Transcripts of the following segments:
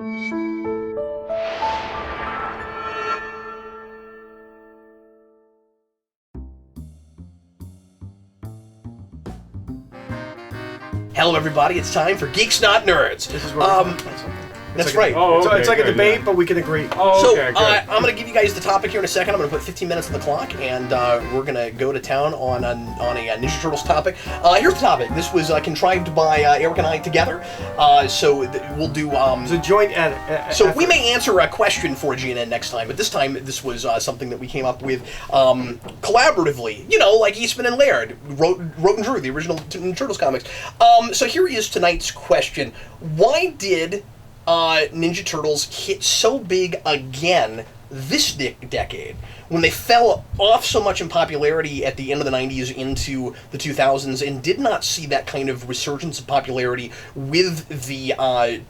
Hello, everybody. It's time for Geeks Not Nerds. This is where we talk about something. That's like right. It's like a debate, but we can agree. So, I'm going to give you guys the topic here in a second. I'm going to put 15 minutes on the clock, and we're going to go to town on a Ninja Turtles topic. Here's the topic. This was contrived by Eric and I together. We'll do... It's a joint edit. So we may answer a question for GNN next time, but this time this was something that we came up with collaboratively. You know, like Eastman and Laird wrote and drew the original Turtles comics. So here is tonight's question. Why did Ninja Turtles hit so big again this decade, when they fell off so much in popularity at the end of the 90s into the 2000s and did not see that kind of resurgence of popularity with the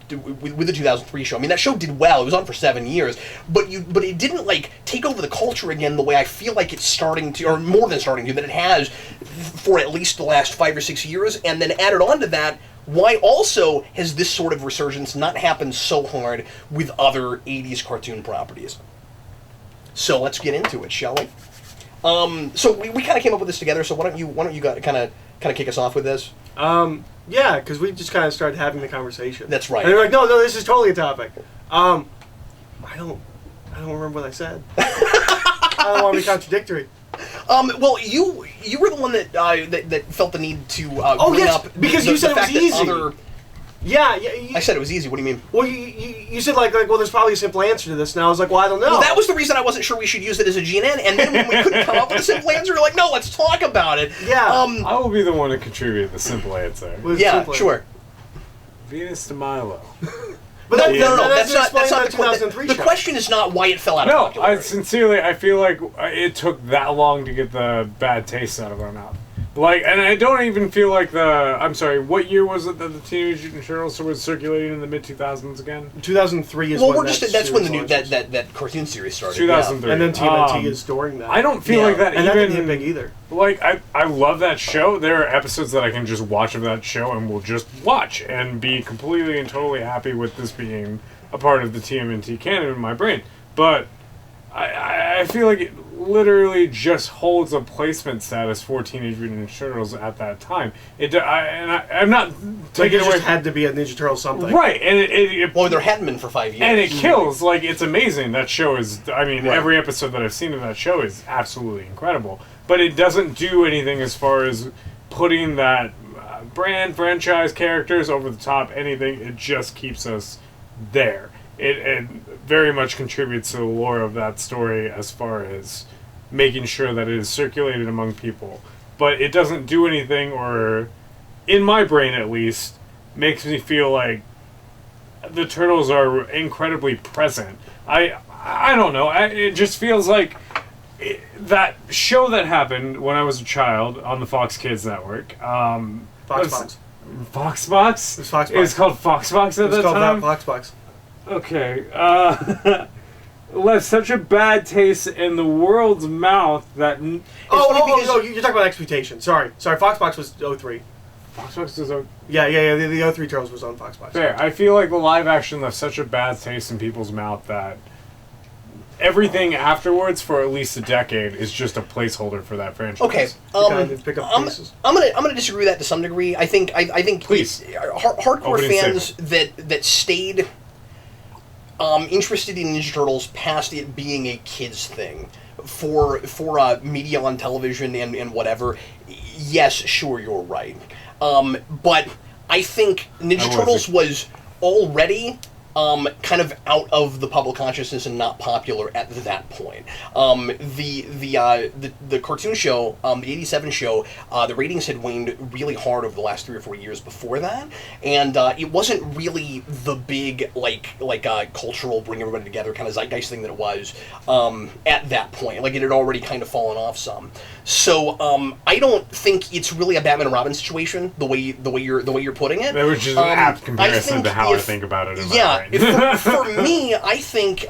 2003 show? I mean, that show did well. It was on for 7 years, but it didn't like take over the culture again the way I feel like it's starting to, or more than starting to, that it has for at least the last 5 or 6 years. And then added on to that, why also has this sort of resurgence not happened so hard with other 80s cartoon properties? So let's get into it, shall we? So we kind of came up with this together. So why don't you kind of kick us off with this? Yeah, because we just kind of started having the conversation. That's right. And they're like, no, this is totally a topic. I don't remember what I said. I don't want to be contradictory. Well, you were the one that felt the need to bring up because you said it was easy. Yeah, I said it was easy. What do you mean? Well, you said like well, there's probably a simple answer to this, and I was like, well, I don't know. Well, that was the reason I wasn't sure we should use it as a GNN, and then when we couldn't come up with a simple answer, we were like, no, let's talk about it. Yeah. I will be the one to contribute the simple answer. Yeah, sure. Venus de Milo. But no, that's not the 2003 The question is not why it fell out of popularity. I feel like it took that long to get the bad taste out of our mouth. Like, and I don't even feel like I'm sorry, what year was it that the Teenage Mutant Ninja Turtles was circulating in the mid-2000s again? 2003 is when that's when the new that cartoon series started. 2003. Yeah. And then TMNT is during that. I don't feel like that and even... that didn't hit big either. Like, I love that show. There are episodes that I can just watch of that show and will just watch and be completely and totally happy with this being a part of the TMNT canon in my brain. But I feel like it literally just holds a placement status for Teenage Mutant Ninja Turtles at that time. I'm not taking away. It just had to be a Ninja Turtle something, right? And well, there hadn't been for 5 years, and it kills. Like, it's amazing. That show is. I mean, every episode that I've seen of that show is absolutely incredible. But it doesn't do anything as far as putting that brand, franchise, characters over the top. Anything. It just keeps us there. It very much contributes to the lore of that story as far as making sure that it is circulated among people. But it doesn't do anything, or, in my brain at least, makes me feel like the Turtles are incredibly present. I don't know. It just feels like that show that happened when I was a child on the Fox Kids network. Foxbox. Foxbox? It was Foxbox. It was called Foxbox at that time? It was called Foxbox. Okay. Left such a bad taste in the world's mouth that... you're talking about Expectation. Sorry, Foxbox was 03. Foxbox was... Yeah, the 03 Turtles was on Foxbox. Fair. I feel like the live action left such a bad taste in people's mouth that everything afterwards for at least a decade is just a placeholder for that franchise. Okay, I'm gonna disagree with that to some degree. I think Please. Hardcore fans that stayed interested in Ninja Turtles past it being a kids thing for media on television and whatever. Yes, sure, you're right. But I think Ninja Turtles was already kind of out of the public consciousness and not popular at that point. The cartoon show, the '87 show, the ratings had waned really hard over the last 3 or 4 years before that, and it wasn't really the big cultural bring everybody together kind of zeitgeist thing that it was at that point. Like, it had already kind of fallen off some. So I don't think it's really a Batman and Robin situation the way you're putting it. That was just an apt comparison to how I think about it. For me, I think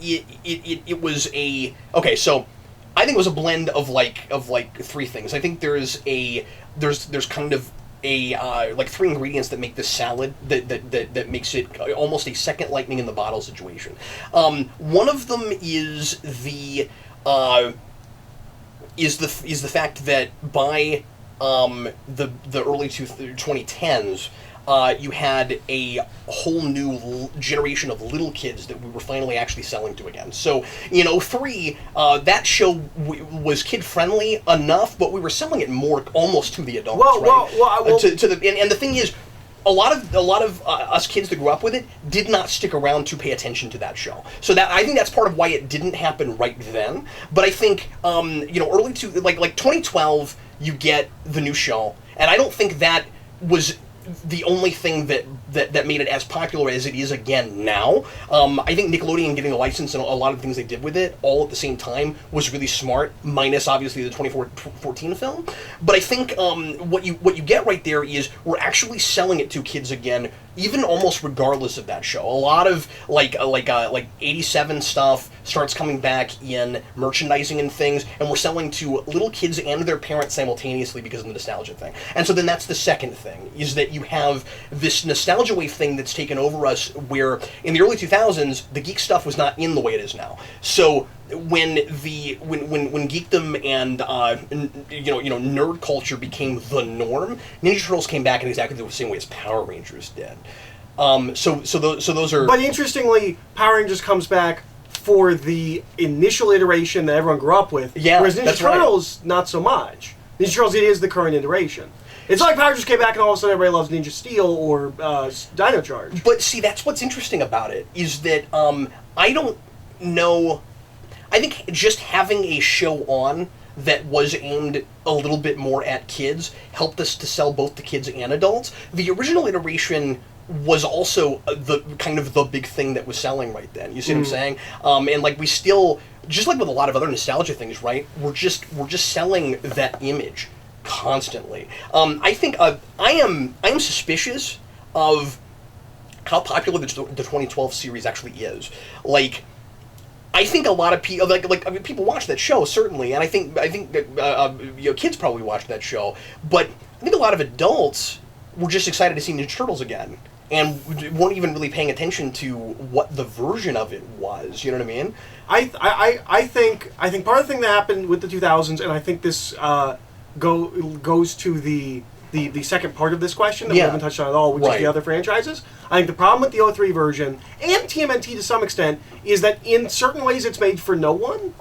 it was a so I think it was a blend of like 3 things. I think there's kind of like 3 ingredients that make this salad that makes it almost a second lightning in the bottle situation. One of them is the fact that by the early 2010s. You had a whole new generation of little kids that we were finally actually selling to again. So in 03, that show was kid-friendly enough, but we were selling it more almost to the adults, right? And the thing is, a lot of us kids that grew up with it did not stick around to pay attention to that show. So that I think that's part of why it didn't happen right then. But I think early to like 2012, you get the new show, and I don't think that was the only thing that made it as popular as it is again now. I think Nickelodeon getting a license and a lot of things they did with it all at the same time was really smart, minus obviously the 2014 film. But I think what you get right there is we're actually selling it to kids again, even almost regardless of that show. A lot of like 87 stuff starts coming back in merchandising and things, and we're selling to little kids and their parents simultaneously because of the nostalgia thing. And so then that's the second thing, is that you have this nostalgia wave thing that's taken over us, where in the early 2000s the geek stuff was not in the way it is now. So when geekdom and nerd culture became the norm, Ninja Turtles came back in exactly the same way as Power Rangers did. So those are. But interestingly, Power Rangers comes back for the initial iteration that everyone grew up with. Yeah, whereas Ninja Turtles, not so much. Ninja Turtles, it is the current iteration. It's like Power Rangers came back and all of a sudden everybody loves Ninja Steel or Dino Charge. But see, that's what's interesting about it, is that I don't know. I think just having a show on that was aimed a little bit more at kids helped us to sell both to kids and adults. The original iteration was also the big thing that was selling right then. You see what I'm saying? And like we still, just like with a lot of other nostalgia things, right? We're just selling that image constantly. I think I am suspicious of how popular the 2012 series actually is. Like, I think a lot of people people watch that show, certainly, and I think that kids probably watched that show, but I think a lot of adults were just excited to see Ninja Turtles again, and weren't even really paying attention to what the version of it was. You know what I mean? I think part of the thing that happened with the 2000s, and I think this goes to the second part of this question that we haven't touched on at all, which is the other franchises. I think the problem with the 03 version, and TMNT to some extent, is that in certain ways it's made for no one.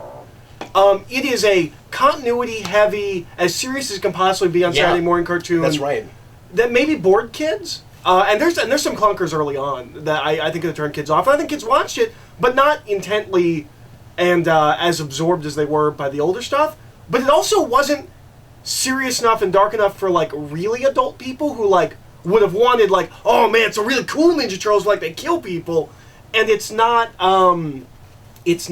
It is a continuity-heavy, as serious as it can possibly be on Saturday morning cartoon. That's right. That maybe bored kids. And there's some clunkers early on that I think have turned kids off. And I think kids watched it, but not intently and as absorbed as they were by the older stuff. But it also wasn't serious enough and dark enough for like really adult people who like would have wanted like, oh man, it's a really cool Ninja Turtles, like they kill people, and it's not and there's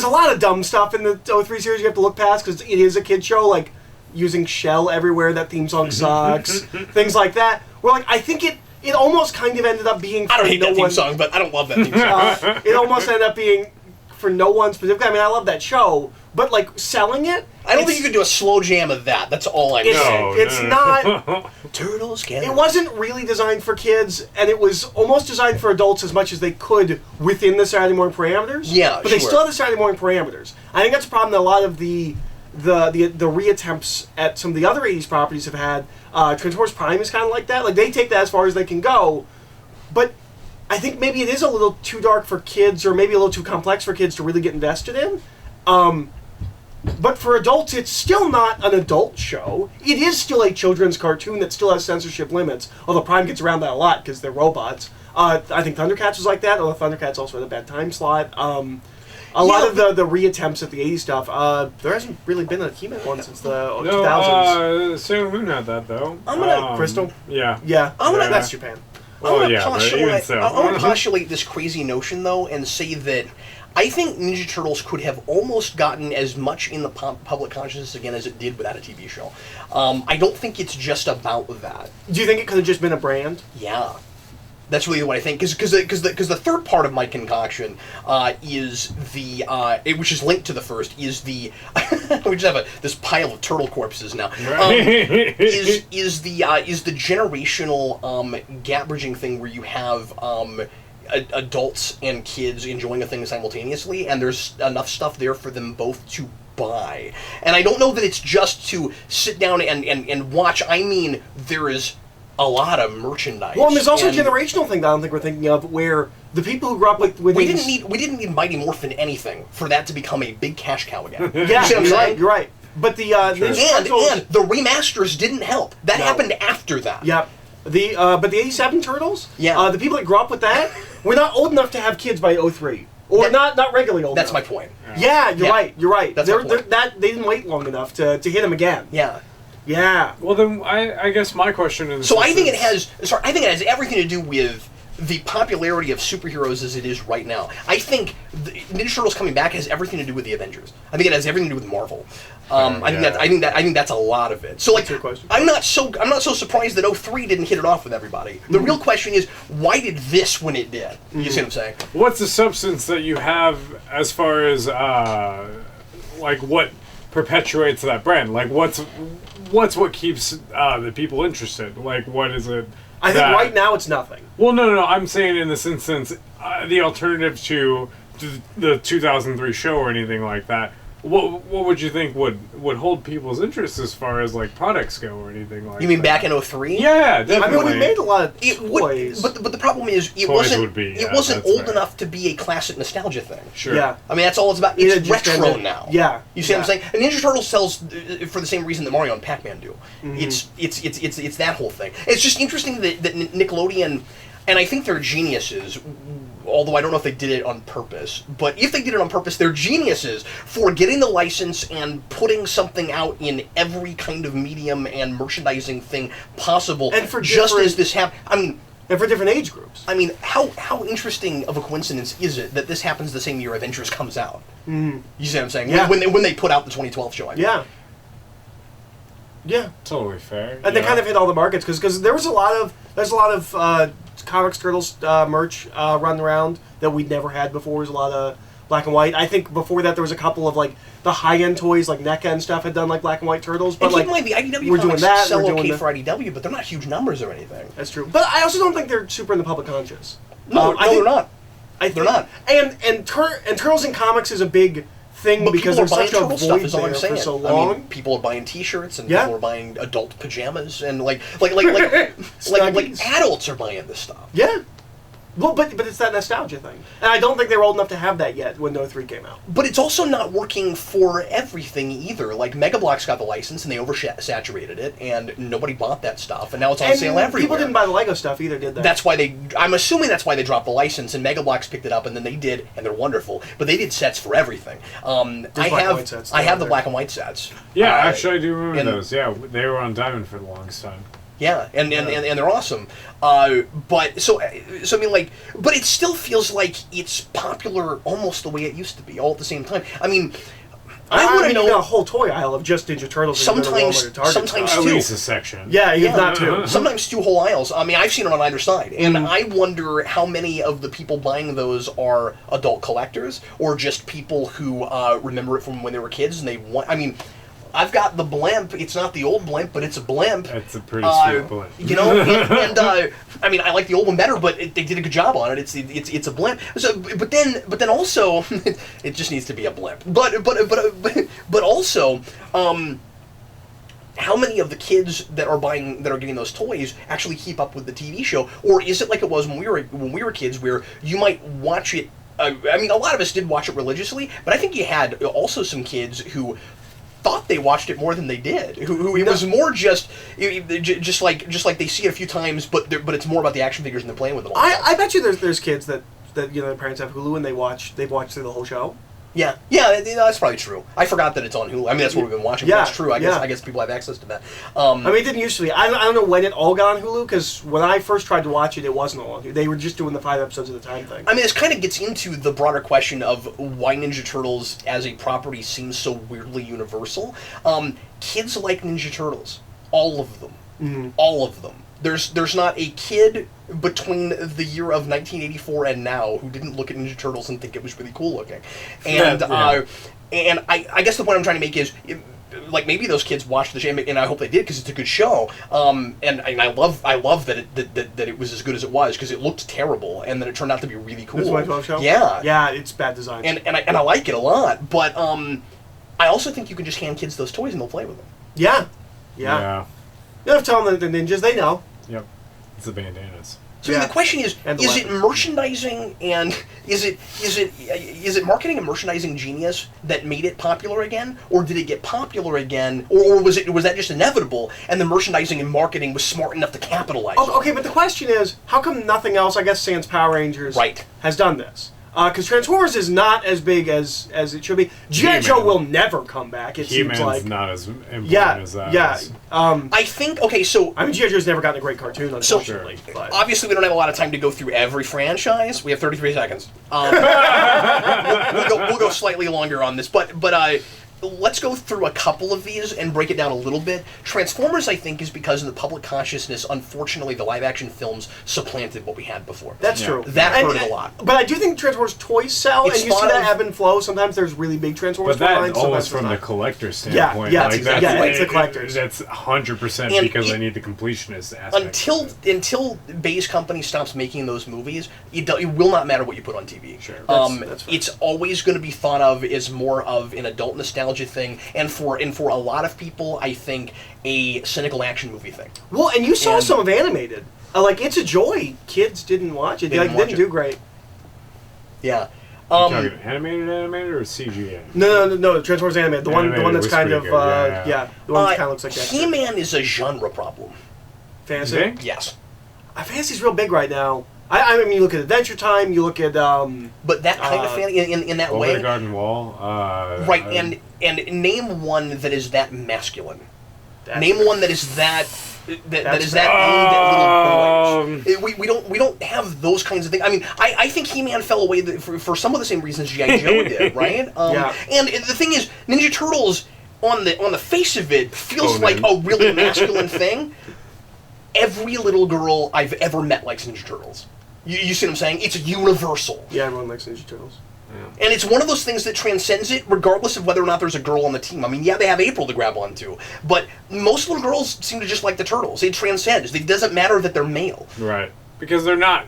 a lot of dumb stuff in the 03 series you have to look past because it is a kid show, like using Shell everywhere, that theme song sucks, things like that. Where like I think it almost kind of ended up being. I don't hate that theme song, but I don't love that theme song. It almost ended up being for no one specific. I mean, I love that show, but like selling it. I don't think you could do a slow jam of that. That's all I'm saying. It's not. Turtles can. It wasn't really designed for kids, and it was almost designed for adults as much as they could within the Saturday morning parameters. Yeah, but they still have the Saturday morning parameters. I think that's a problem that a lot of the reattempts at some of the other 80s properties have had. Transformers Prime is kind of like that. Like they take that as far as they can go, but I think maybe it is a little too dark for kids, or maybe a little too complex for kids to really get invested in. But for adults, it's still not an adult show. It is still a children's cartoon that still has censorship limits, although Prime gets around that a lot because they're robots. I think Thundercats was like that, although Thundercats also had a bad time slot. A lot of the reattempts at the 80s stuff, there hasn't really been a He-Man one since the 2000s. Sailor Moon had that, though. I'm gonna... Crystal? Yeah. Yeah. That's Japan. I'm gonna postulate this crazy notion, though, and say that I think Ninja Turtles could have almost gotten as much in the public consciousness again as it did without a TV show. I don't think it's just about that. Do you think it could have just been a brand? Yeah. That's really what I think, because the third part of my concoction is the which is linked to the first, is the we just have this pile of turtle corpses now. Is the generational gap bridging thing where you have adults and kids enjoying a thing simultaneously, and there's enough stuff there for them both to buy. And I don't know that it's just to sit down and watch. I mean, there is a lot of merchandise. Well, and there's also a generational thing that I don't think we're thinking of, where the people who grew up with we didn't need Mighty Morphin anything for that to become a big cash cow again. Yeah, you see what I'm saying? You're right. But the and the remasters didn't help. That happened after that. Yep. But the '87 Turtles. Yeah. The people that grew up with that were not old enough to have kids by '03, or not regularly old. That's enough. my point. Yeah, you're right. You're right. That's my point. They didn't wait long enough to hit them again. Yeah. Yeah. Well, then I guess my question is. So I think it has everything to do with the popularity of superheroes as it is right now. I think Ninja Turtles coming back has everything to do with the Avengers. I think it has everything to do with Marvel. I think that's a lot lot of it. So like, I'm not so surprised that 03 didn't hit it off with everybody. The real question is, why did this when it did? You see what I'm saying? What's the substance that you have as far as like what perpetuates that brand? Like what's what keeps the people interested? Like what is it? I think right now it's nothing. Well, no. I'm saying in this instance, the alternative to the 2003 show or anything like that. What would you think would hold people's interest as far as like products go or anything like that? You mean back in 03? Yeah, definitely. I mean, we made a lot of toys. But the problem is, it wasn't old enough to be a classic nostalgia thing. Sure. Yeah. I mean, that's all it's about. It's retro now. Yeah. You see what I'm saying? And Ninja Turtles sells for the same reason that Mario and Pac-Man do. It's that whole thing. It's just interesting that Nickelodeon, and I think they're geniuses, although I don't know if they did it on purpose, but if they did it on purpose, they're geniuses for getting the license and putting something out in every kind of medium and merchandising thing possible. And for just as this happened, I mean, and for different age groups. I mean, how interesting of a coincidence is it that this happens the same year Avengers comes out? You see what I'm saying? Yeah. When they put out the 2012 show, I mean. Yeah. Yeah. Totally fair. And they kind of hit all the markets because there's a lot of Comics Turtles merch running around that we'd never had before. There's a lot of black and white. I think before that there was a couple of like the high-end toys like NECA and stuff had done like black and white Turtles. But and like keep in mind, the IDW we're comics doing that, sell we're doing okay the- for IDW, but they're not huge numbers or anything. That's true. But I also don't think they're super in the public conscious. No, they're not. They're not. And Turtles in comics is a big thing But because people are there's buying such a turtle void stuff, is all there I'm saying. for so long. I mean, people are buying T-shirts and Yeah. people are buying adult pajamas and like Snuggies. adults are buying this stuff. Yeah. Well, but it's that nostalgia thing. And I don't think they were old enough to have that yet when 03 came out. But it's also not working for everything either. Like Mega Bloks got the license and they oversaturated it, and nobody bought that stuff, and now it's on sale everywhere. People didn't buy the Lego stuff either, did they? That's why I'm assuming that's why they dropped the license, and Mega Bloks picked it up, and then they did, and they're wonderful. But they did sets for everything. black and white sets, I have the there. black and white sets. Yeah, actually, I do remember and- those. Yeah, they were on Diamond for the longest time. Yeah, and they're awesome. But so I mean, like, but it still feels like it's popular almost the way it used to be, all at the same time. I mean, I want to You know. got a whole toy aisle of just Ninja Turtles. Sometimes At two. least a section. Yeah, you've not two. Sometimes two whole aisles. I mean, I've seen it on either side, and I wonder how many of the people buying those are adult collectors or just people who remember it from when they were kids and they want. I mean, I've got the blimp. It's not the old blimp, but it's a blimp. It's a pretty sweet blimp. You know, and I mean, I like the old one better, but they did a good job on it. It's a blimp. So, but then also, it just needs to be a blimp. But also, how many of the kids that are getting those toys actually keep up with the TV show, or is it like it was when we were kids, where you might watch it? I mean, a lot of us did watch it religiously, but I think you had also some kids who thought they watched it more than they did. Who it was more just like they see it a few times, but it's more about the action figures and they're playing with them all the time. I bet you there's kids that their parents have Hulu and they've watched through the whole show. Yeah, that's probably true. I forgot that it's on Hulu. I mean, that's what we've been watching. Yeah, But that's true. I guess people have access to that. I mean, it didn't used to be. I don't know when it all got on Hulu, because when I first tried to watch it, it wasn't all on Hulu. They were just doing the 5 episodes at a time thing. I mean, this kind of gets into the broader question of why Ninja Turtles as a property seems so weirdly universal. Kids like Ninja Turtles. All of them. All of them. There's not a kid between the year of 1984 and now who didn't look at Ninja Turtles and think it was really cool looking. And and I guess the point I'm trying to make is, like, maybe those kids watched the show, and I hope they did because it's a good show. And I love that it was as good as it was, because it looked terrible and then it turned out to be really cool. This 2012 show? Yeah. Yeah, it's bad design. And I like it a lot, but I also think you can just hand kids those toys and they'll play with them. Yeah. Yeah. You don't have to tell them the ninjas, they know. Yep. It's the bandanas. So the question is it merchandising, and is it marketing and merchandising genius that made it popular again, or did it get popular again, or was that just inevitable and the merchandising and marketing was smart enough to capitalize on it? Okay, but the question is, how come nothing else, I guess sans Power Rangers, has done this? Because Transformers is not as big as it should be. G.I. Joe will never come back, it seems like. He-Man's not as important as that. Yeah. I think, okay, so... I mean, G.I. Joe's never gotten a great cartoon, unfortunately. So, obviously, we don't have a lot of time to go through every franchise. We have 33 seconds. We'll go slightly longer on this, but let's go through a couple of these and break it down a little bit. Transformers, I think, is because in the public consciousness, unfortunately, the live-action films supplanted what we had before. That's true. That hurt it a lot. But I do think Transformers toys sell, and you see that ebb and flow. Sometimes there's really big Transformers lines. But that lines, always from the collector standpoint. Yeah, it's the collectors. That's 100% because I need the completionist aspect. Until Bay's company stops making those movies, it will not matter what you put on TV. Sure. That's it's always going to be thought of as more of an adult nostalgia thing, and for a lot of people, I think a cynical action movie thing. Well, and you saw some of animated, like It's a Joy. Kids didn't watch it. Didn't do great. Yeah. Talking animated or CGI? No. Transformers animated. The one that's kind of the one that kind of looks like that. He-Man is a genre problem. Fantasy? Yes. Fantasy's real big right now. I mean, you look at Adventure Time, you look at... but that kind of fantasy, in that way... Over the Garden Wall. Right, and name one that is that masculine. Name one that is that aimed at little boys. We don't have those kinds of things. I mean, I think He-Man fell away for some of the same reasons G.I. Joe did, right? And the thing is, Ninja Turtles, on the face of it, feels like a really masculine thing. Every little girl I've ever met likes Ninja Turtles. You see what I'm saying? It's universal. Yeah, everyone likes Ninja Turtles. Yeah. And it's one of those things that transcends it, regardless of whether or not there's a girl on the team. I mean, yeah, they have April to grab onto, but most little girls seem to just like the Turtles. It transcends. It doesn't matter that they're male. Right. Because they're not...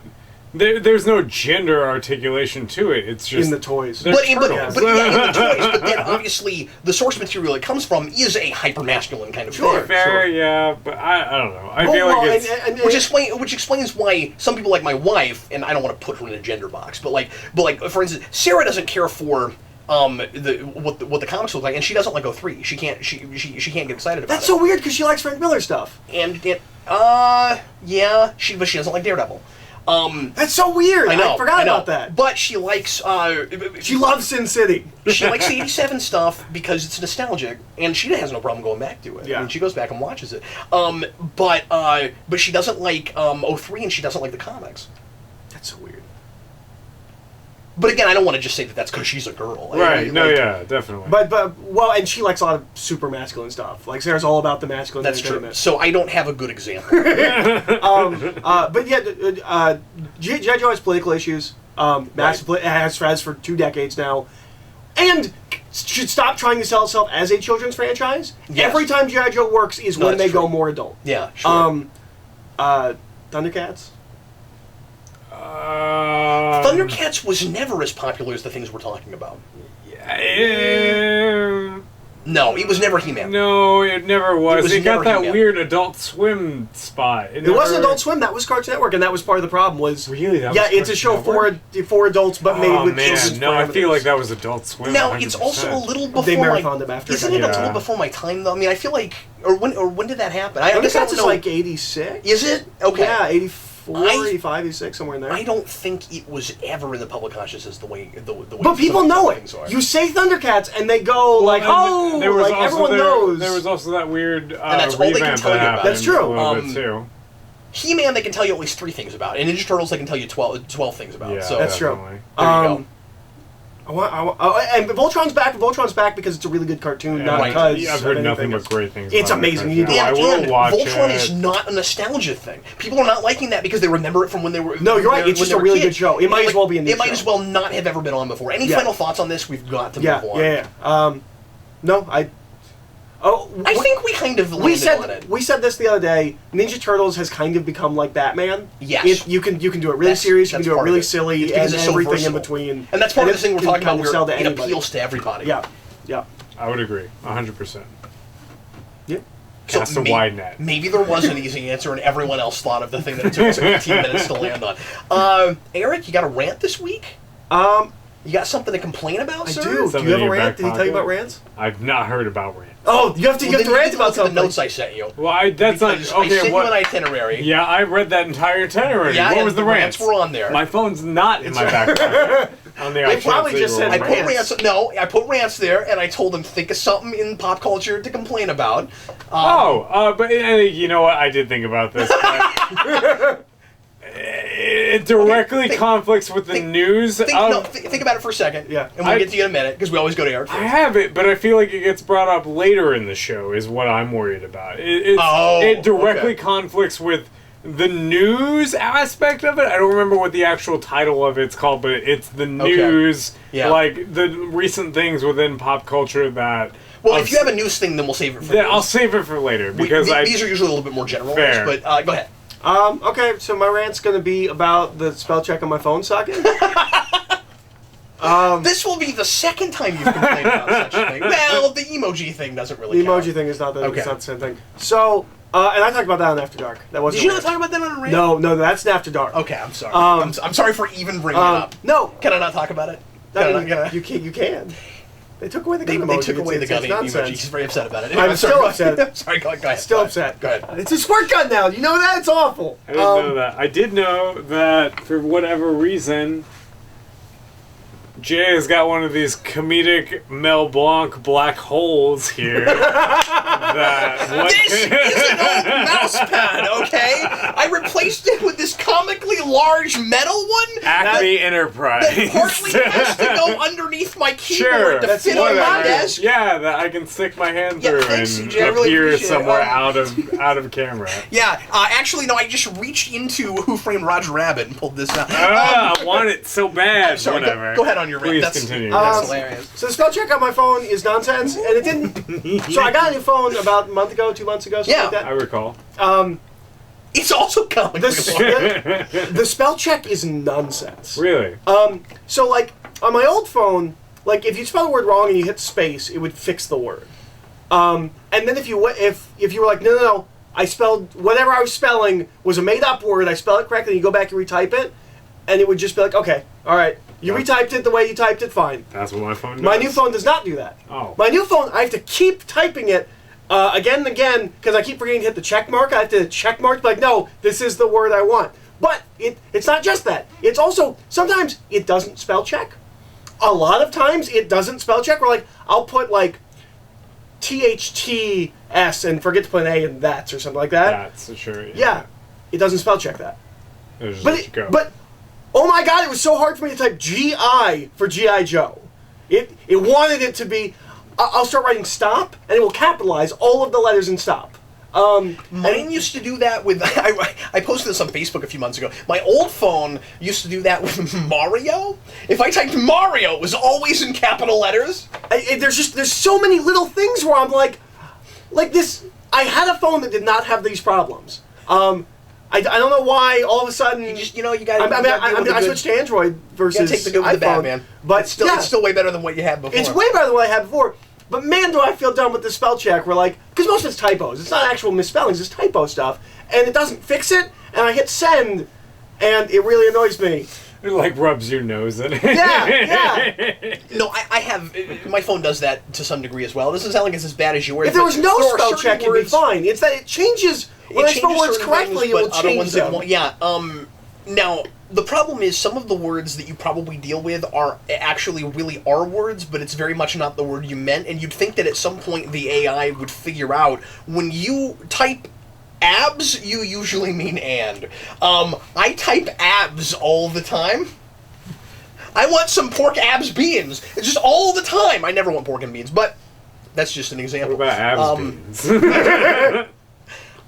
There's no gender articulation to it. It's just in the toys. But in the toys. But then obviously the source material it comes from is a hyper masculine kind of thing. Fair, yeah. But I don't know. I feel like it's which explains why some people like my wife, and I don't want to put her in a gender box, but for instance, Sarah doesn't care for what the comics look like, and she doesn't like 03. She can't get excited about it. That's so weird because she likes Frank Miller stuff. And yeah, she doesn't like Daredevil. That's so weird. I forgot about that. But she likes. She loves Sin City. She likes the '87 stuff because it's nostalgic, and she has no problem going back to it. Yeah. I mean, she goes back and watches it. But she doesn't like 03, and she doesn't like the comics. That's so weird. But again, I don't want to just say that that's because she's a girl. Right? Yeah, definitely. But and she likes a lot of super masculine stuff. Like Sarah's all about the masculine. That's true. So I don't have a good example. But yeah, G.I. Joe has political issues. Has for 2 decades now, and should stop trying to sell itself as a children's franchise. Yes. Every time G.I. Joe works is when they go more adult. Yeah. Sure. Thundercats. Thundercats was never as popular as the things we're talking about. No, it was never He-Man. No, it never was. It got that weird Adult Swim spot. It wasn't Adult Swim. That was Cartoon Network, and that was part of the problem. Really? It's a show for adults, but made with kids. No, I feel like that was Adult Swim. Now 100%. It's also a little before. They marathoned them after. Isn't it a little before my time though? I mean, I feel like, or when did that happen? I guess that's like 86. Is it? Okay. Yeah, 84, 85, 86, somewhere in there. I don't think it was ever in the public consciousness the way. But people know it. You say Thundercats, and they go everyone knows. There was also that weird and that's all they can tell you about. That's true. A little bit too. He-Man, they can tell you at least 3 things about, and Ninja Turtles, they can tell you 12 things about. Yeah, so that's true. There you go. And Voltron's back. Voltron's back because it's a really good cartoon, not because I've heard nothing but great things. It's about amazing. It. You need to I will watch Voltron it. is not a nostalgia thing. People are not liking that because they remember it from when they were. No, you're right. It's just a really good show. It might as well be a new show. It might as well not have ever been on before. Any final thoughts on this? We've got to move on. No, I think we kind of landed on it. We said this the other day. Ninja Turtles has kind of become like Batman. Yes. You can do it really serious. You can do it really silly, and everything in between. And that's part of the thing we're talking about. Where it appeals to everybody. Yeah. I would agree, 100%. Yeah. Cast a wide net. Maybe there was an easy answer, and everyone else thought of the thing that it took us 15 minutes to land on. Eric, you got a rant this week? You got something to complain about, sir? I do. Do you have a rant? Did he tell you about rants? I've not heard about rants. Oh, you have to rant about something. The notes I sent you. Well, that's not okay. I sent you an itinerary. Yeah, I read that entire itinerary. Yeah, what was the rants? Rants were on there. My phone's not in my backpack. On the They probably just said I put rants. No, I put rants there, and I told them think of something in pop culture to complain about. But you know what? I did think about this. It directly conflicts with the news. Think about it for a second. Yeah. And we'll get to you in a minute, because we always go to Eric first. I have it, but I feel like it gets brought up later in the show, is what I'm worried about. It directly conflicts with the news aspect of it. I don't remember what the actual title of it's called, but it's the news, like the recent things within pop culture that... Well, if you have a news thing, then we'll save it for later. I'll save it for later, because these are usually a little bit more generalized, but go ahead. Okay, so my rant's going to be about the spell check on my phone socket. This will be the second time you've complained about such a thing. Well, the emoji thing doesn't really count. The emoji thing is not the same thing. So, and I talked about that on After Dark. That wasn't. Did you not talk about that on a rant? No, that's an After Dark. Okay, I'm sorry. I'm sorry for even bringing it up. No. Can I not talk about it? You can. They took away the gun emoji. They took away the gun emoji. Nonsense. He's very upset about it. I'm still upset. Sorry, go ahead. Still upset. Go ahead. It's a squirt gun now. You know that? It's awful. I didn't know that. I did know that for whatever reason, Jay has got one of these comedic Mel Blanc black holes here. This is an old mouse pad, okay? I replaced it with this comically large metal one. Acme Enterprise. That partly has to go underneath my keyboard to fit on my desk. Yeah, that I can stick my hand through and really appear somewhere out of camera. Yeah, actually, no, I just reached into Who Framed Roger Rabbit and pulled this out. I want it so bad. Sorry, whatever. Go ahead on your rant. Please continue. That's hilarious. So the spell check on my phone is nonsense, and it didn't. So I got a new phone about a month ago, 2 months ago, something like that. I recall. It's also coming. The spell check is nonsense. Really? So like on my old phone, like if you spell the word wrong and you hit space, it would fix the word. And then if you were like no, I spelled whatever I was spelling was a made up word. I spelled it correctly. And you go back and retype it, and it would just be like, okay, all right. You retyped it the way you typed it, fine. That's what my phone does. My new phone does not do that. Oh. My new phone, I have to keep typing it again and again because I keep forgetting to hit the check mark. I have to check mark, like, no, this is the word I want. But it's not just that. It's also, sometimes it doesn't spell check. A lot of times it doesn't spell check. Or like, I'll put like THTS and forget to put an A in that's or something like that. That's sure. Yeah. It doesn't spell check that. But oh my god, it was so hard for me to type GI for G.I. Joe. It wanted it to be... I'll start writing stop, and it will capitalize all of the letters in stop. Mine used to do that with... I posted this on Facebook a few months ago. My old phone used to do that with Mario. If I typed Mario, it was always in capital letters. There's so many little things where I'm like this... I had a phone that did not have these problems. I don't know why all of a sudden... You gotta... I switched to Android versus you gotta take the good with the bad, man. But it's still way better than what you had before. It's way better than what I had before. But man, do I feel dumb with the spell check. We're like... Because most of it's typos. It's not actual misspellings. It's typo stuff. And it doesn't fix it. And I hit send. And it really annoys me. It like rubs your nose in it. Yeah. No, I have... My phone does that to some degree as well. It doesn't sound like it's as bad as yours. If there was no spell check, it'd be fine. It's that it changes... When I spell words correctly, it will change them. Yeah, now, the problem is some of the words that you probably deal with are actually really are words, but it's very much not the word you meant, and you'd think that at some point the AI would figure out when you type abs, you usually mean and. I type abs all the time. I want some pork abs beans. It's just all the time. I never want pork and beans, but that's just an example. What about abs beans?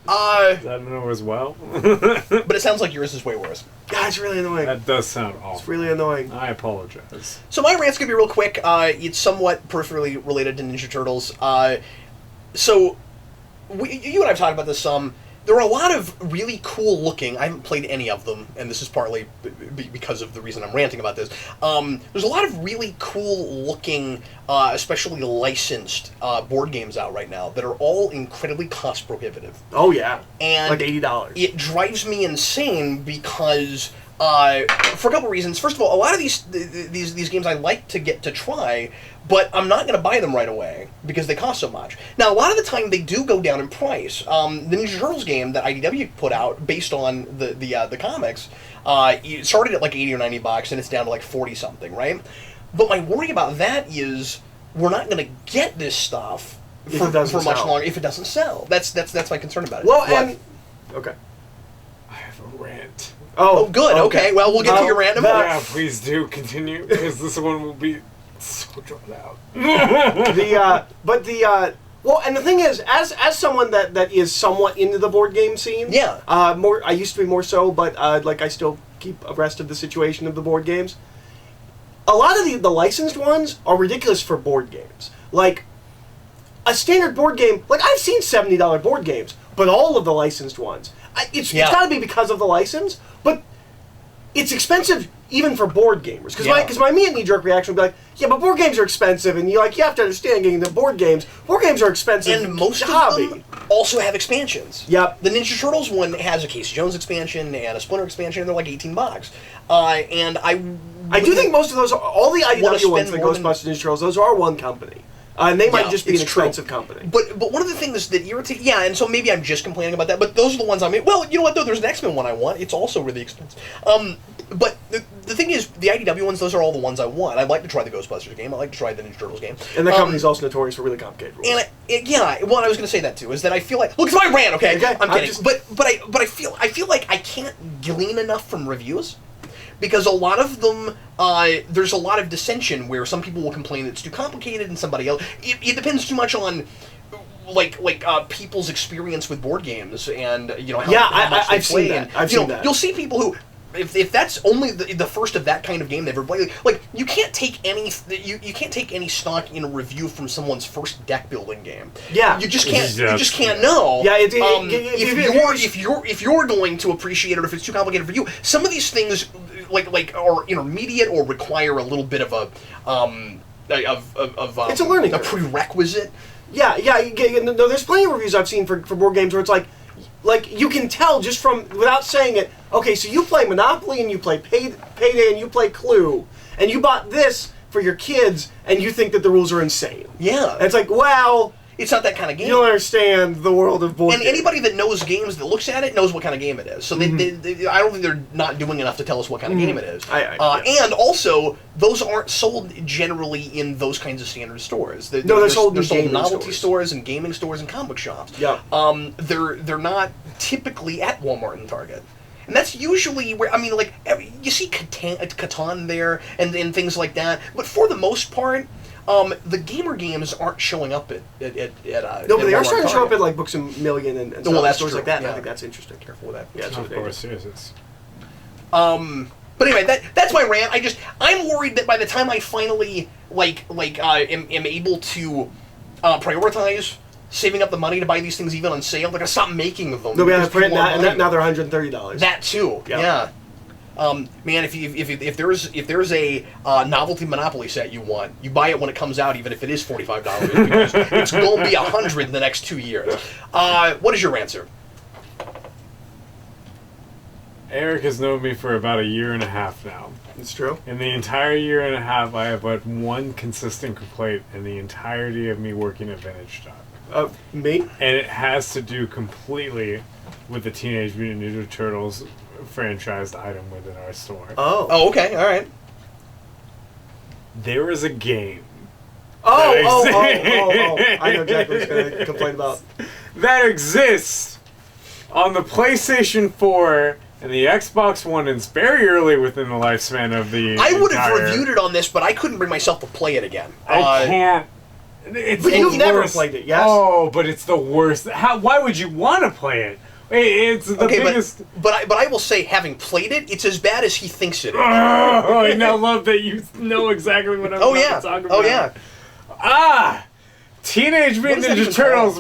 Is that no as well? But it sounds like yours is way worse. God, it's really annoying. That does sound awful. It's really annoying. I apologize. So my rant's gonna be real quick. It's somewhat peripherally related to Ninja Turtles. So you and I've talked about this some. There are a lot of really cool looking. I haven't played any of them, and this is partly because of the reason I'm ranting about this. There's a lot of really cool looking, especially licensed board games out right now that are all incredibly cost prohibitive. Oh yeah, And like $80. It drives me insane because for a couple reasons. First of all, a lot of these games I like to get to try, but I'm not going to buy them right away because they cost so much. Now, a lot of the time they do go down in price. The Ninja Turtles game that IDW put out, based on the comics, it started at like $80 or $90, and it's down to like 40 something, right? But my worry about that is we're not going to get this stuff for much longer if it doesn't sell. That's my concern about it. Well, and okay. I have a rant. Oh, good. Okay. Well, we'll get to your random. Yeah, please do continue, because this one will be so drawn out. Well, and the thing is, as someone that is somewhat into the board game scene, Yeah. I used to be more so, but like I still keep abreast of the situation of the board games. A lot of the licensed ones are ridiculous for board games. Like a standard board game, like I've seen $70 board games, but all of the licensed ones, it's got to be because of the license, but it's expensive even for board gamers. Because my immediate knee-jerk reaction would be like, yeah, but board games are expensive, and you have to understand getting the board games. Board games are expensive. And most hobby. of them also have expansions. Yep. The Ninja Turtles one has a Casey Jones expansion and a Splinter expansion, and they're like $18. And I do think most of those, all the IDW ones, the more than- Ghostbusters Ninja Turtles, those are one company. And they might just be an expensive company. But one of the things that irritates... Yeah, and so maybe I'm just complaining about that, but those are the ones I mean. Well, you know what, though? There's an X-Men one I want. It's also really expensive. But the thing is, the IDW ones, those are all the ones I want. I'd like to try the Ghostbusters game. I'd like to try the Ninja Turtles game. And the company's also notorious for really complicated rules. And I was going to say that too. Is that I feel like, look, it's my rant, okay? I'm kidding. But I feel like I can't glean enough from reviews, because a lot of them, there's a lot of dissension where some people will complain that it's too complicated, and somebody else. It depends too much on people's experience with board games, and how much they I've play. seen that. I've seen that. You'll see people who. If that's only the first of that kind of game they've ever played, like you can't take any stock in a review from someone's first deck building game. Yeah, you just can't. You just can't know. Yeah, if you're going to appreciate it, or if it's too complicated for you, some of these things like are intermediate or require a little bit of a it's a learning curve. Prerequisite. Yeah. No, there's plenty of reviews I've seen for board games where it's like you can tell just from without saying it. Okay, so you play Monopoly and you play Payday and you play Clue, and you bought this for your kids, and you think that the rules are insane. Yeah, and it's like, well, it's not that kind of game. You don't understand the world of board games. And anybody that knows games, that looks at it, knows what kind of game it is. So I don't think they're not doing enough to tell us what kind of game it is. And also, those aren't sold generally in those kinds of standard stores. They're sold in novelty stores and gaming stores and comic shops. Yeah. They're not typically at Walmart and Target. And that's usually where, you see Catan there and things like that. But for the most part, the gamer games aren't showing up at no, but they are starting to show up at like Books A Million and stores true. like that. Yeah. And I think that's interesting. Careful with that. Yeah, of course, yes. But anyway, that's my rant. I'm worried that by the time I finally am able to prioritize saving up the money to buy these things even on sale, they're gonna stop making them. No, we have to print that, and now they're $130. That too. Yeah. Man, if there's a novelty Monopoly set you want, you buy it when it comes out, even if it is $45, because it's going to be $100 in the next 2 years. What is your answer? Eric has known me for about 1.5 years now. It's true. In the entire 1.5 years, I have but one consistent complaint in the entirety of me working at Vintage Stock. Me? And it has to do completely with the Teenage Mutant Ninja Turtles franchised item within our store. Oh, okay, all right. There is a game. Oh! I know exactly what you're going to complain about. That exists on the PlayStation 4 And the Xbox One is very early within the lifespan of the. I would have reviewed it on this, but I couldn't bring myself to play it again. I can't. It's But you've the never worst. played it, yes? Oh, but it's the worst. Why would you want to play it? It's the biggest. But I will say, having played it, it's as bad as he thinks it is. Oh, I now love that you know exactly what I'm about to talk about. Oh yeah. Teenage Mutant that Ninja even Turtles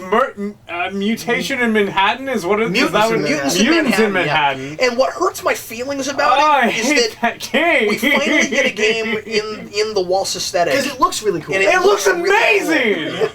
Mutation in Manhattan is what it is. Mutants In Manhattan. Yeah. And what hurts my feelings about I it is hate that game. we finally get a game in the Waltz aesthetic. Because it looks really cool. And It looks really amazing,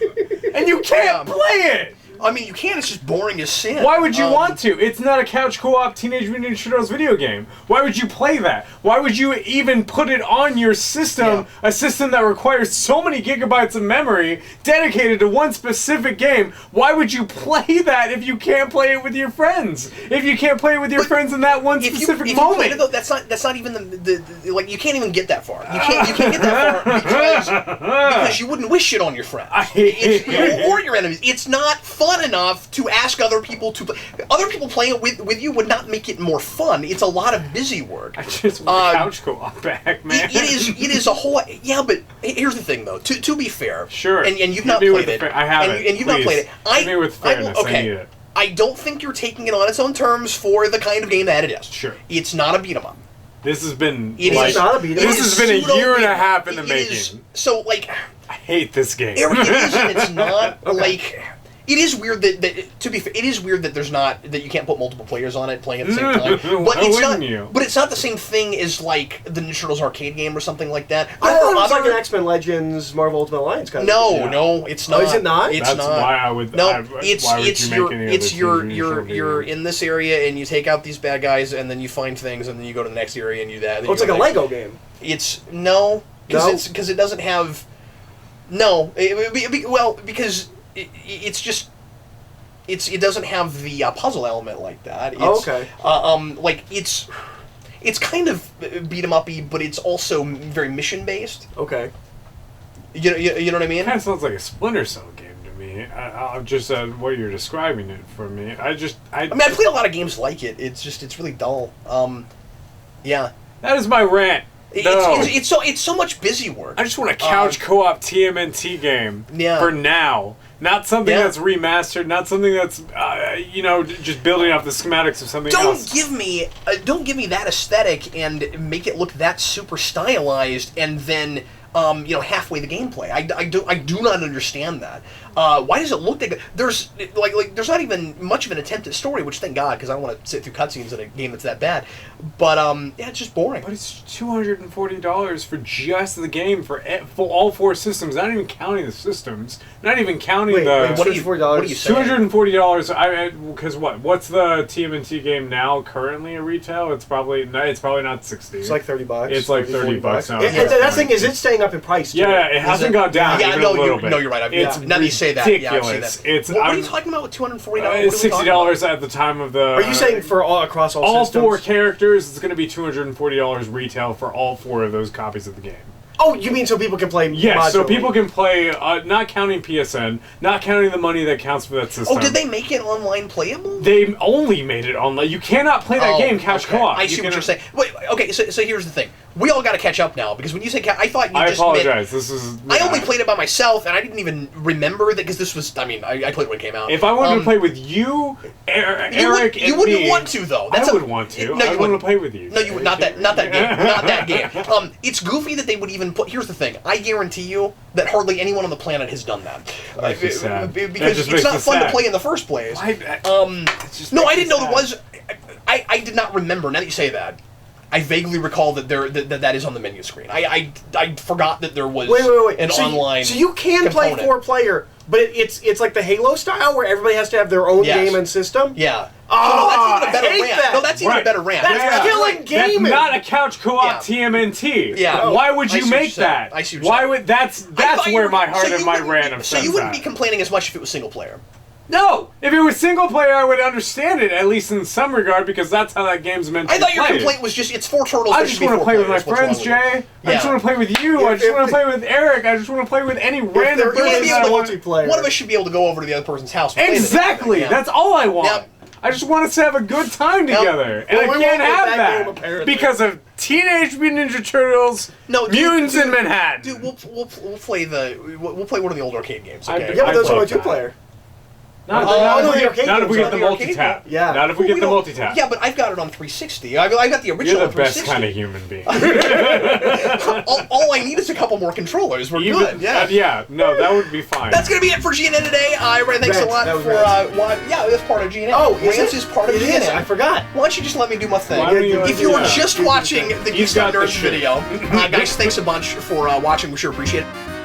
and you can't Yeah. play it. I mean, you can. It's just boring as sin. Why would you want to? It's not a couch co-op Teenage Mutant Ninja Turtles video game. Why would you play that? Why would you even put it on your system, a system that requires so many gigabytes of memory dedicated to one specific game? Why would you play that if you can't play it with your friends? If you can't play it with your friends in that one specific if moment? You play it, though, that's not even the like. You can't even get that far. You can't get that far because you wouldn't wish it on your friends or your enemies. It's not fun enough to ask other people to play. Other people playing it with you would not make it more fun. It's a lot of busy work. I just want couch co-op back, man. It is a whole but here's the thing though. To be fair, sure, and you've not played it. I haven't. And you've not played it. Hit me with fairness. I need it. I don't think you're taking it on its own terms for the kind of game that it is. Sure. It's not a beat 'em up. This has been It's not a beat 'em up. This has been a year and a half in the making. So like, I hate this game. Eric, it is and it's not like. It is weird that to be fair, it is weird that there's not that you can't put multiple players on it playing at the same time. But Why it's wouldn't not. you? But it's not the same thing as like the Ninja Turtles arcade game or something like that. I thought it was like an X-Men Legends Marvel Ultimate Alliance kind of thing. No, it's not. Oh, is it not? It's That's not. why I would. No, why would you make any you're in this area and you take out these bad guys and then you find things and then you go to the next area and you do that. Oh, it's like a Lego game. It's because it doesn't have. No, because it's just. It doesn't have the puzzle element like that. It's, okay. Like it's kind of beat 'em up-y, but it's also very mission based. Okay. You know what I mean? It kind of sounds like a Splinter Cell game to me. I'm just what you're describing it for me. I mean, I played a lot of games like it. It's really dull. Yeah. That is my rant. No. It's so much busy work. I just want a couch co-op TMNT game for now. Not something that's remastered. Not something that's just building off the schematics of something else. Don't give me that aesthetic and make it look that super stylized, and then halfway the gameplay. I do not understand that. Why does it look like there's not even much of an attempt at story, which thank God, because I don't want to sit through cutscenes in a game that's that bad. But it's just boring. But it's $240 for just the game for all four systems, not even counting the systems, not even counting what are you saying? $240. Because what's the TMNT game now currently at retail? It's probably not $60. It's like $30. It's like $30 now. That thing is it's staying up in price. Too. Yeah, it hasn't gone down. Yeah, even a little bit. No, you're right. It's now that you say that, yeah, I've seen that. It's what are you talking about with $240? It's $60 at the time of the. Are you saying for across all systems? All four characters? It's going to be $240 retail for all four of those copies of the game. Oh, you mean so people can play? Yes, modularly. so people can play, not counting PSN, not counting the money that counts for that system. Oh, did they make it online playable? They only made it online. You cannot play that game couch co-op. I see what you're saying. Wait, okay, so here's the thing. We all got to catch up now, because when you say I thought you I just apologize. I only played it by myself, and I didn't even remember that, because this was, I played when it came out. If I wanted to play with you, Eric, and you wouldn't me, want to, though. I would want to. No, I want to play with you. No, you would not that game. Not that game. It's goofy that they would even put. Here's the thing. I guarantee you that hardly anyone on the planet has done that. That's sad. Because it's not fun to play in the first place. No, I didn't know there was. I did not remember. Now that you say that, I vaguely recall that that is on the menu screen. I forgot that there was an online. So you can play 4-player, but it's like the Halo style where everybody has to have their own game and system. Yeah. Oh, that's even a better rant. that. No, that's even a better rant. That's killing gaming. That's not a couch co-op TMNT. Yeah. Why would you make that? I see what you're saying. Why would that's where my heart and my rant of So you wouldn't be complaining as much if it was single player. No! If it was single player, I would understand it, at least in some regard, because that's how that game's meant to be I thought your played. complaint was just, it's 4 turtles. I just want to play with my friends, Jay. I just want to play with you. I just want to play with Eric. I just want to play with any random person that I want. Multiplayer. One of us should be able to go over to the other person's house. And play exactly! Yeah. That's all I want. Now, I just want us to have a good time together, and Well, I we can't won't get have that that game, apparently. because of Teenage Mutant Ninja Turtles, No, dude, Mutants in dude, Manhattan. Dude, we'll play one of the old arcade games. I- Okay. Yeah, but those are love only that. 2-player. Not, Oh, not no, if we the get, arcade not if we games get the are the arcade multi-tap. Yeah. Not if we Well, get the don't- multi-tap. Yeah, but I've got it on 360. I got the original You're on the best 360. kind of human being. all I need is a couple more controllers. We're good. Yeah. Yeah, no, that would be fine. That's gonna be it for GNN today. Rant, thanks a Rant, lot that was for Rant. yeah, that's part of GNN. Oh, Rants is part of It is. GNN. I forgot. Why don't you just let me do my thing? Why don't you If do you were that? just watching the He's Geeks got the Nerds shit. video, guys, thanks a bunch for watching. We sure appreciate it.